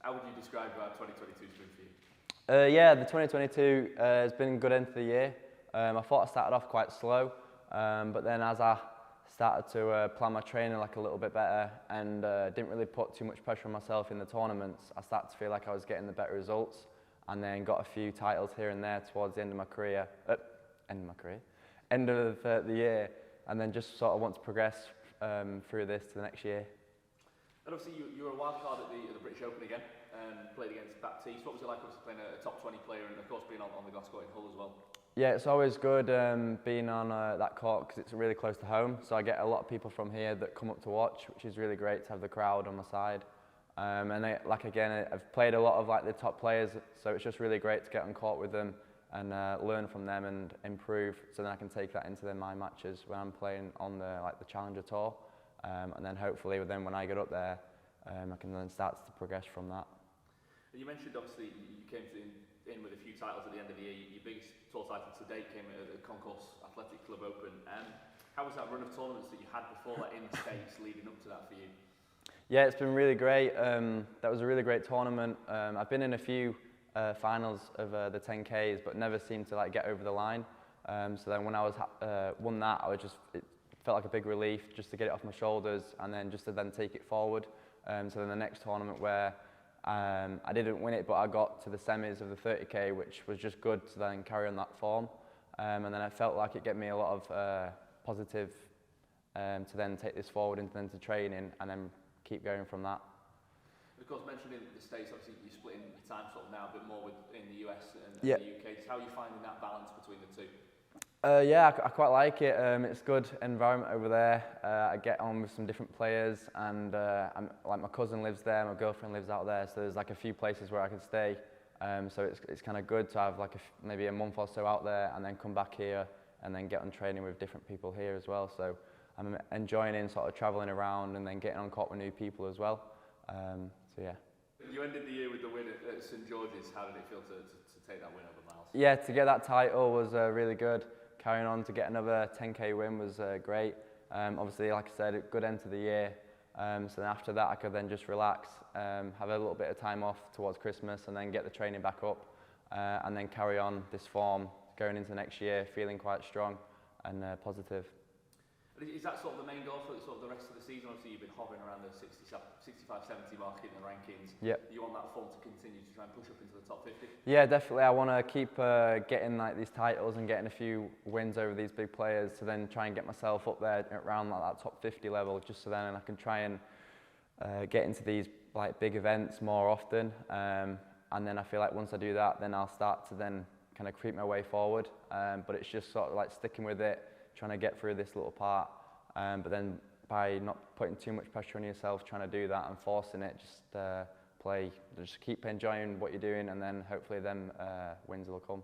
How would you describe 2022's been for you? Yeah, the 2022 has been a good end to the year. I thought I started off quite slow, but then as I started to plan my training like a little bit better and didn't really put too much pressure on myself in the tournaments, I started to feel like I was getting the better results, and then got a few titles here and there towards the end of the year, and then just sort of want to progress through this to the next year. And obviously you were a wild card at the British Open again, played against Baptiste. What was it like obviously playing a top 20 player and of course being on the glass court in Hull as well? Yeah, it's always good being on that court because it's really close to home. So I get a lot of people from here that come up to watch, which is really great to have the crowd on my side. And I've played a lot of like the top players, so it's just really great to get on court with them and learn from them and improve. So then I can take that into my matches when I'm playing on the Challenger Tour, and then hopefully when I get up there, I can then start to progress from that. And you mentioned obviously you came in with a few titles at the end of the year. Your biggest tour title to date came at the Concourse Athletic Club Open. How was that run of tournaments that you had before that in the States leading up to that for you? Yeah, it's been really great. That was a really great tournament. I've been in a few finals of the 10Ks, but never seemed to get over the line. So then when I won that, it felt like a big relief just to get it off my shoulders and then just to then take it forward. So then the next tournament where I didn't win it, but I got to the semis of the 30K, which was just good to then carry on that form. And then I felt like it gave me a lot of positive to then take this forward into training and then keep going from that. Of course, mentioning the States, obviously you're splitting your time sort of now a bit more in the US and yeah. the UK. So how are you finding that balance between the two? Yeah, I quite like it. It's a good environment over there. I get on with some different players, and my cousin lives there, my girlfriend lives out there, so there's a few places where I can stay. So it's kind of good to have maybe a month or so out there, and then come back here, and then get on training with different people here as well. So I'm enjoying sort of traveling around and then getting on court with new people as well. So yeah. You ended the year with the win at St George's. How did it feel to take that win over Miles? Yeah, to get that title was really good. Carrying on to get another 10K win was great. Obviously, like I said, a good end to the year. So then after that, I could then just relax, have a little bit of time off towards Christmas, and then get the training back up, and then carry on this form going into next year, feeling quite strong and positive. Is that sort of the main goal for sort of the rest of the season? Obviously, you've been hovering around the 65, 70 mark in the rankings. Yep. You want that form to continue to try and push up into the top 50? Yeah, definitely. I want to keep getting these titles and getting a few wins over these big players to then try and get myself up there around that top 50 level, just so then I can try and get into these big events more often. And then I feel like once I do that, then I'll start to then kind of creep my way forward. But it's just sort of sticking with it, trying to get through this little part, but then by not putting too much pressure on yourself, trying to do that and forcing it, just keep enjoying what you're doing, and then hopefully them wins will come.